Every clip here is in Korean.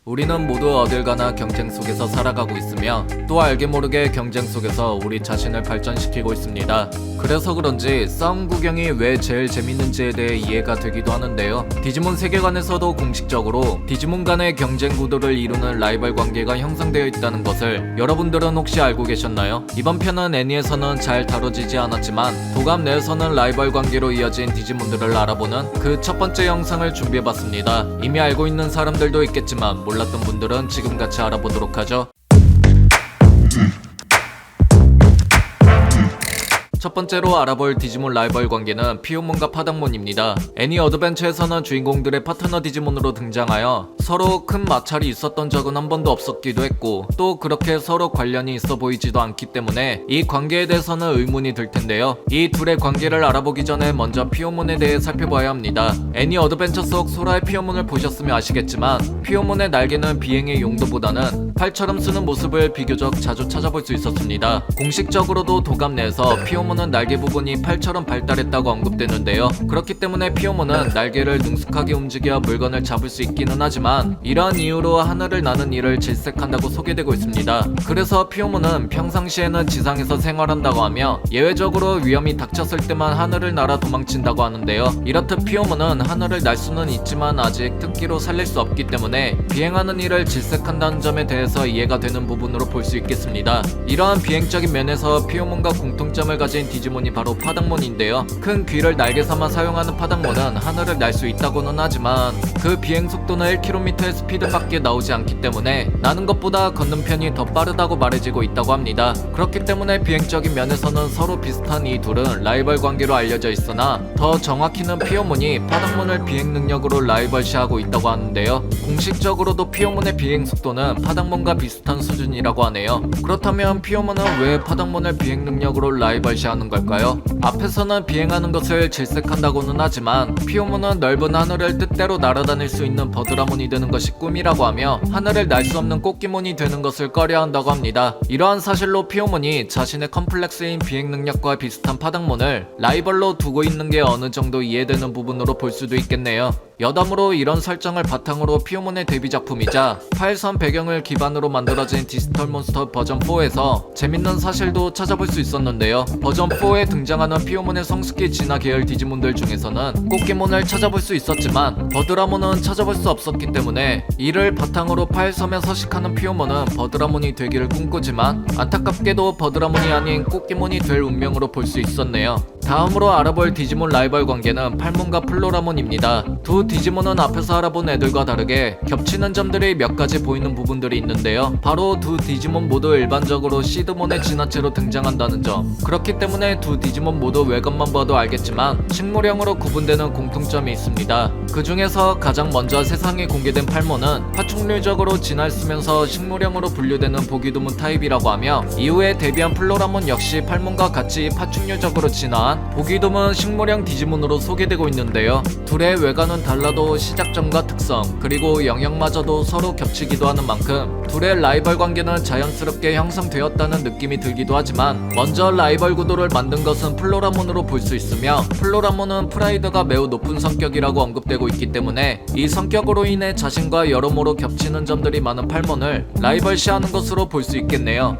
우리는 모두 어딜 가나 경쟁 속에서 살아가고 있으며 또 알게 모르게 경쟁 속에서 우리 자신을 발전시키고 있습니다. 그래서 그런지 싸움 구경이 왜 제일 재밌는지에 대해 이해가 되기도 하는데요. 디지몬 세계관에서도 공식적으로 디지몬 간의 경쟁 구도를 이루는 라이벌 관계가 형성되어 있다는 것을 여러분들은 혹시 알고 계셨나요? 이번 편은 애니에서는 잘 다뤄지지 않았지만 도감 내에서는 라이벌 관계로 이어진 디지몬들을 알아보는 그 첫 번째 영상을 준비해봤습니다. 이미 알고 있는 사람들도 있겠지만 몰랐던 분들은 지금 같이 알아보도록 하죠. 첫 번째로 알아볼 디지몬 라이벌 관계는 피오몬과 파닥몬입니다. 애니 어드벤처에서는 주인공들의 파트너 디지몬으로 등장하여 서로 큰 마찰이 있었던 적은 한 번도 없었기도 했고 또 그렇게 서로 관련이 있어 보이지도 않기 때문에 이 관계에 대해서는 의문이 들 텐데요. 이 둘의 관계를 알아보기 전에 먼저 피오몬에 대해 살펴봐야 합니다. 애니 어드벤처 속 소라의 피오몬을 보셨으면 아시겠지만 피오몬의 날개는 비행의 용도보다는 팔처럼 쓰는 모습을 비교적 자주 찾아볼 수 있었습니다. 공식적으로도 도감 내에서 피오몬 는 날개 부분이 팔처럼 발달했다고 언급되는데요. 그렇기 때문에 피오몬은 날개를 능숙하게 움직여 물건을 잡을 수 있기는 하지만 이러한 이유로 하늘을 나는 일을 질색한다고 소개되고 있습니다. 그래서 피오몬은 평상시에는 지상에서 생활한다고 하며 예외적으로 위험이 닥쳤을 때만 하늘을 날아 도망친다고 하는데요. 이렇듯 피오몬은 하늘을 날 수는 있지만 아직 특기로 살릴 수 없기 때문에 비행하는 일을 질색한다는 점에 대해서 이해가 되는 부분으로 볼 수 있겠습니다. 이러한 비행적인 면에서 피오몬과 공통점을 가진 디지몬이 바로 파닥몬인데요. 큰 귀를 날개 삼아 사용하는 파닥몬은 하늘을 날 수 있다고는 하지만 그 비행 속도는 1km의 스피드밖에 나오지 않기 때문에 나는 것보다 걷는 편이 더 빠르다고 말해지고 있다고 합니다. 그렇기 때문에 비행적인 면에서는 서로 비슷한 이 둘은 라이벌 관계로 알려져 있으나 더 정확히는 피오몬이 파닥몬을 비행 능력으로 라이벌시하고 있다고 하는데요. 공식적으로도 피오몬의 비행 속도는 파닥몬과 비슷한 수준이라고 하네요. 그렇다면 피오몬은 왜 파닥몬을 비행 능력으로 라이벌시하는 걸까요? 앞에서는 비행하는 것을 질색한다고는 하지만 피오몬은 넓은 하늘을 뜻대로 날아다닐 수 있는 버드라몬이 되는 것이 꿈이라고 하며 하늘을 날 수 없는 꽃기몬이 되는 것을 꺼려한다고 합니다. 이러한 사실로 피오몬이 자신의 컴플렉스인 비행 능력과 비슷한 파닥몬을 라이벌로 두고 있는 게 어느 정도 이해되는 부분으로 볼 수도 있겠네요. 여담으로 이런 설정을 바탕으로 피오몬의 데뷔 작품이자 파일섬 배경을 기반으로 만들어진 디지털 몬스터 버전 4에서 재밌는 사실도 찾아볼 수 있었는데요. 버전 4에 등장하는 피오몬의 성숙기 진화 계열 디지몬들 중에서는 꽃기몬을 찾아볼 수 있었지만 버드라몬은 찾아볼 수 없었기 때문에 이를 바탕으로 파일섬에 서식하는 피오몬은 버드라몬이 되기를 꿈꾸지만 안타깝게도 버드라몬이 아닌 꽃기몬이 될 운명으로 볼 수 있었네요. 다음으로 알아볼 디지몬 라이벌 관계는 팔몬과 플로라몬입니다. 두 디지몬은 앞에서 알아본 애들과 다르게 겹치는 점들이 몇 가지 보이는 부분들이 있는데요. 바로 두 디지몬 모두 일반적으로 시드몬의 진화체로 등장한다는 점. 그렇기 때문에 두 디지몬 모두 외관만 봐도 알겠지만 식물형으로 구분되는 공통점이 있습니다. 그 중에서 가장 먼저 세상에 공개된 팔몬은 파충류적으로 진화를 쓰면서 식물형으로 분류되는 보기드문 타입이라고 하며 이후에 데뷔한 플로라몬 역시 팔몬과 같이 파충류적으로 진화한 보기드문 식물형 디지몬으로 소개되고 있는데요. 둘의 외관은 달라도 시작점과 특성 그리고 영역마저도 서로 겹치기도 하는 만큼 둘의 라이벌 관계는 자연스럽게 형성되었다는 느낌이 들기도 하지만 먼저 라이벌 구도를 만든 것은 플로라몬으로 볼 수 있으며 플로라몬은 프라이드가 매우 높은 성격이라고 언급되고 있기 때문에 이 성격으로 인해 자신과 여러모로 겹치는 점들이 많은 팔몬을 라이벌시하는 것으로 볼 수 있겠네요.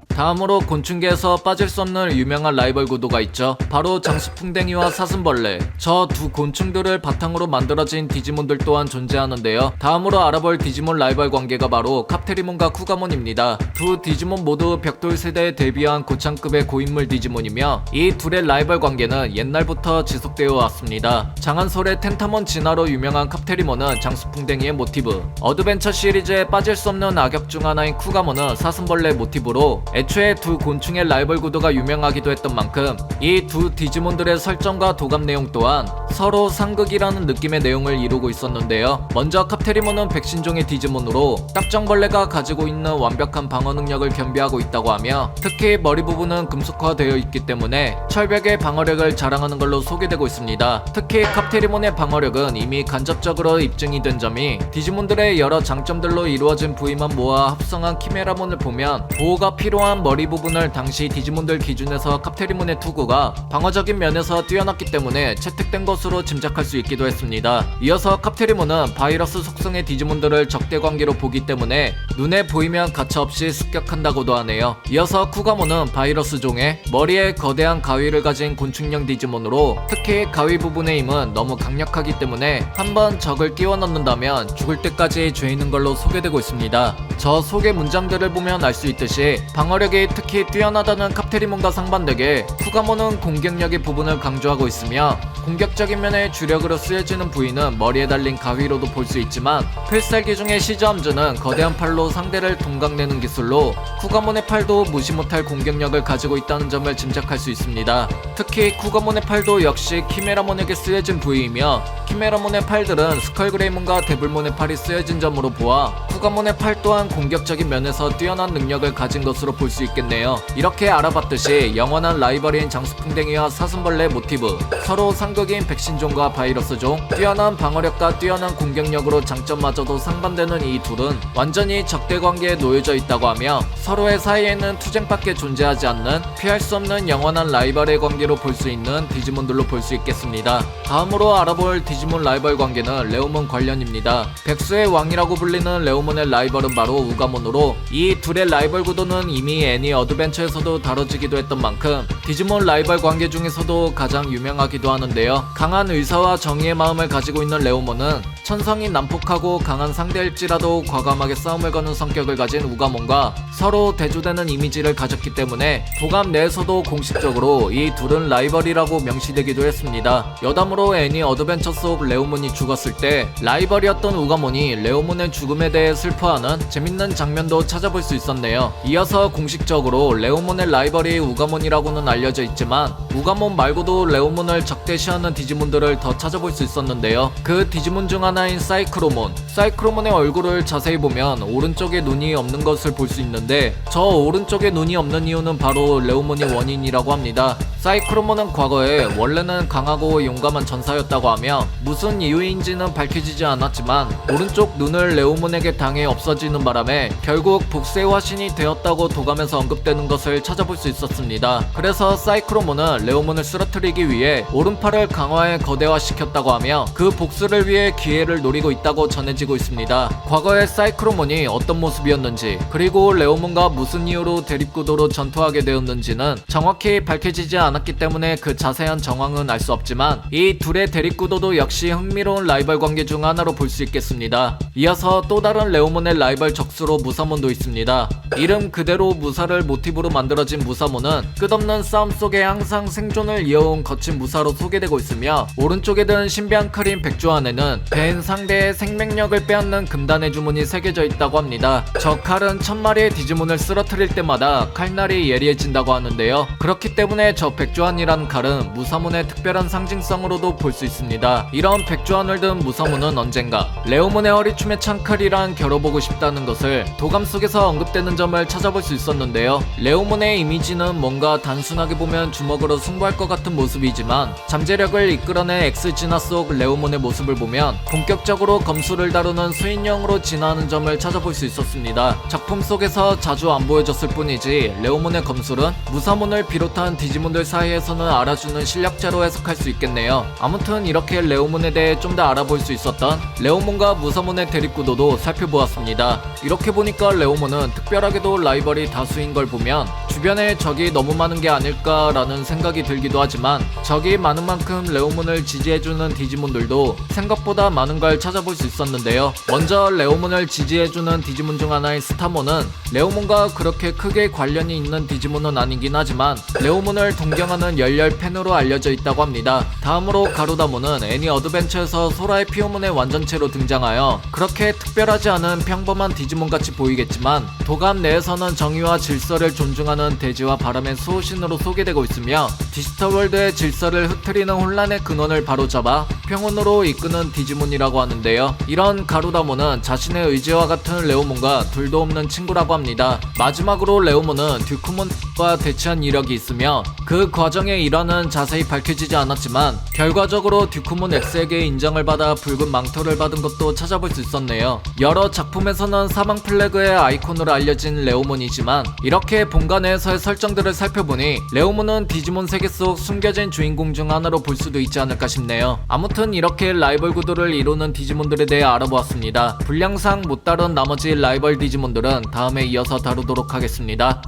다음으로 곤충계에서 빠질 수 없는 유명한 라이벌 구도가 있죠. 바로 장수풍뎅이와 사슴벌레. 저 두 곤충들을 바탕으로 만들어진 디지몬들 또한 존재하는데요. 다음으로 알아볼 디지몬 라이벌 관계가 바로 카프테리몬과 쿠가몬입니다. 두 디지몬 모두 벽돌 세대에 데뷔한 고창급의 고인물 디지몬이며 이 둘의 라이벌 관계는 옛날부터 지속되어 왔습니다. 장한솔의 텐타몬 진화로 유명한 카프테리몬은 장수풍뎅이의 모티브, 어드벤처 시리즈에 빠질 수 없는 악역 중 하나인 쿠가몬은 사슴벌레 모티브로 애초에 두 곤충의 라이벌 구도가 유명하기도 했던 만큼 이 두 디지몬들의 설정과 도감 내용 또한 서로 상극이라는 느낌의 내용을 이루고 있었는데요. 먼저 카프테리몬은 백신종의 디지몬으로 딱정벌레가 가지고 있는 완벽한 방어 능력을 겸비하고 있다고 하며 특히 머리 부분은 금속화되어 있기 때문에 철벽의 방어력을 자랑하는 걸로 소개되고 있습니다. 특히 카프테리몬의 방어력은 이미 간접적으로 입증이 된 점이 디지몬들의 여러 장점들로 이루어진 부위만 모아 합성한 키메라몬을 보면 보호가 필요한 또한 머리 부분을 당시 디지몬들 기준에서 카프테리몬의 투구가 방어적인 면에서 뛰어났기 때문에 채택된 것으로 짐작할 수 있기도 했습니다. 이어서 카프테리몬은 바이러스 속성의 디지몬들을 적대 관계로 보기 때문에 눈에 보이면 가차없이 습격한다고도 하네요. 이어서 쿠가몬은 바이러스 종의 머리에 거대한 가위를 가진 곤충형 디지몬으로 특히 가위 부분의 힘은 너무 강력하기 때문에 한번 적을 끼워 넣는다면 죽을 때까지 죄인인 걸로 소개되고 있습니다. 저 속의 문장들을 보면 알 수 있듯이 방어력이 특히 뛰어나다는 카프테리몬과 상반되게 쿠가몬은 공격력의 부분을 강조하고 있으며 공격적인 면에 주력으로 쓰여지는 부위는 머리에 달린 가위로도 볼 수 있지만 필살기 중에 시즈함즈는 거대한 팔로 상대를 동강내는 기술로 쿠가몬의 팔도 무시 못할 공격력을 가지고 있다는 점을 짐작할 수 있습니다. 특히 쿠가몬의 팔도 역시 키메라몬에게 쓰여진 부위이며 키메라몬의 팔들은 스컬그레이몬과 데블몬의 팔이 쓰여진 점으로 보아 쿠가몬의 팔 또한 공격적인 면에서 뛰어난 능력을 가진 것으로 볼 수 있겠네요. 이렇게 알아봤듯이 영원한 라이벌인 장수풍뎅이와 사슴벌레 모티브, 서로 상극인 백신종과 바이러스종, 뛰어난 방어력과 뛰어난 공격력으로 장점마저도 상반되는 이 둘은 완전히 적대관계에 놓여져 있다고 하며 서로의 사이에는 투쟁밖에 존재하지 않는 피할 수 없는 영원한 라이벌의 관계로 볼 수 있는 디지몬들로 볼 수 있겠습니다. 다음으로 알아볼 디지몬 라이벌 관계는 레오몬 관련입니다. 백수의 왕이라고 불리는 레오몬의 라이벌은 바로 우가몬으로 이 둘의 라이벌 구도는 이미 애니 어드벤처에서도 다뤄지기도 했던 만큼 디지몬 라이벌 관계 중에서도 가장 유명하기도 하는데요. 강한 의사와 정의의 마음을 가지고 있는 레오몬은 천성이 난폭하고 강한 상대일지라도 과감하게 싸움을 거는 성격을 가진 우가몬과 서로 대조되는 이미지를 가졌기 때문에 도감 내에서도 공식적으로 이 둘은 라이벌이라고 명시되기도 했습니다. 여담으로 애니 어드벤처 속 레오몬이 죽었을 때 라이벌이었던 우가몬이 레오몬의 죽음에 대해 슬퍼하는 재밌는 장면도 찾아볼 수 있었네요. 이어서 공식적으로 레오몬의 라이벌이 우가몬이라고는 알려져 있지만 우가몬 말고도 레오몬을 적대시하는 디지몬들을 더 찾아볼 수 있었는데요. 그 디지몬 중 하나인 사이크로몬의 얼굴을 자세히 보면 오른쪽에 눈이 없는 것을 볼 수 있는데 저 오른쪽에 눈이 없는 이유는 바로 레오몬이 원인이라고 합니다. 사이크로몬은 과거에 원래는 강하고 용감한 전사였다고 하며 무슨 이유인지는 밝혀지지 않았지만 오른쪽 눈을 레오몬에게 당해 없어지는 바람에 결국 복수의 화신이 되었다고 도감에서 언급되는 것을 찾아볼 수 있었습니다. 그래서 사이크로몬은 레오몬을 쓰러뜨리기 위해 오른팔을 강화해 거대화시켰다고 하며 그 복수를 위해 기회를 노리고 있다고 전해지고 있습니다. 과거의 사이크로몬이 어떤 모습이었는지 그리고 레오몬과 무슨 이유로 대립구도로 전투하게 되었는지는 정확히 밝혀지지 않았기 때문에 그 자세한 정황은 알 수 없지만 이 둘의 대립구도도 역시 흥미로운 라이벌 관계 중 하나로 볼 수 있겠습니다. 이어서 또 다른 레오몬의 라이벌 적수로 무사몬도 있습니다. 이름 그대로 무사를 모티브로 만들어진 무사몬은 끝없는 싸움 속에 항상 생존을 이어온 거친 무사로 소개되고 있으며 오른쪽에 든 신비한 칼인 백조안에는 벤 상대의 생명력을 빼앗는 금단의 주문이 새겨져 있다고 합니다. 저 칼은 1000마리의 디지몬을 쓰러뜨릴 때마다 칼날이 예리해진다고 하는데요. 그렇기 때문에 저 백조안이라는 칼은 무사몬의 특별한 상징성으로도 볼 수 있습니다. 이런 백조안을 든 무사몬은 언젠가 레오몬의 허리춤에 찬 칼이랑 겨뤄보고 싶다는 것을 도감 속에서 언급되는 점을 찾아볼 수 있었는데요. 레오몬의 이미지는 뭔가 단순하게 보면 주먹으로 승부할 것 같은 모습이지만 잠재력을 이끌어낸 엑스진화 속 레오몬의 모습을 보면 본격적으로 검술을 다루는 수인형으로 진화하는 점을 찾아볼 수 있었습니다. 작품 속에서 자주 안 보여졌을 뿐이지 레오몬의 검술은 무사몬을 비롯한 디지몬들 사이에서는 알아주는 실력자로 해석할 수 있겠네요. 아무튼 이렇게 레오몬에 대해 좀 더 알아볼 수 있었던 레오몬과 무사몬의 대립구도도 살펴보았습니다. 이렇게 보니까 레오몬은 특별하게도 라이벌이 다수인 걸 보면 주변에 적이 너무 많은 게 아닐까라는 생각이 들기도 하지만 적이 많은 만큼 레오몬을 지지해주는 디지몬들도 생각보다 많은 걸 찾아볼 수 있었는데요. 먼저 레오몬을 지지해주는 디지몬 중 하나인 스타몬은 레오몬과 그렇게 크게 관련이 있는 디지몬은 아니긴 하지만 레오몬을 동경하는 열렬 팬으로 알려져 있다고 합니다. 다음으로 가루다몬은 애니 어드벤처에서 소라의 피오몬의 완전체로 등장하여 그렇게 특별하지 않은 평범한 디지몬같이 보이겠지만 도감 내에서는 정의와 질서를 존중하는 대지와 바람의 수호신으로 소개되고 있으며 디지털월드의 질서를 흐트리는 혼란의 근원을 바로잡아 평온으로 이끄는 디지몬이라고 하는데요. 이런 가루다몬은 자신의 의지와 같은 레오몬과 둘도 없는 친구라고 합니다. 마지막으로 레오몬은 듀크몬과 대치한 이력이 있으며 그 과정의 일화는 자세히 밝혀지지 않았지만 결과적으로 듀크몬 X에게 인정을 받아 붉은 망토를 받은 것도 찾아볼 수 있었네요. 여러 작품에서는 사망 플래그의 아이콘으로 알려진 레오몬이지만 이렇게 본관에서의 설정들을 살펴보니 레오몬은 디지몬 세계 속 숨겨진 주인공 중 하나로 볼 수도 있지 않을까 싶네요. 아무튼 이렇게 라이벌 구도를 이루는 디지몬들에 대해 알아보았습니다. 분량상 못 다룬 나머지 라이벌 디지몬들은 다음에 이어서 다루도록 하겠습니다.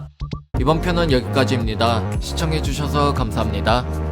이번 편은 여기까지입니다. 시청해주셔서 감사합니다.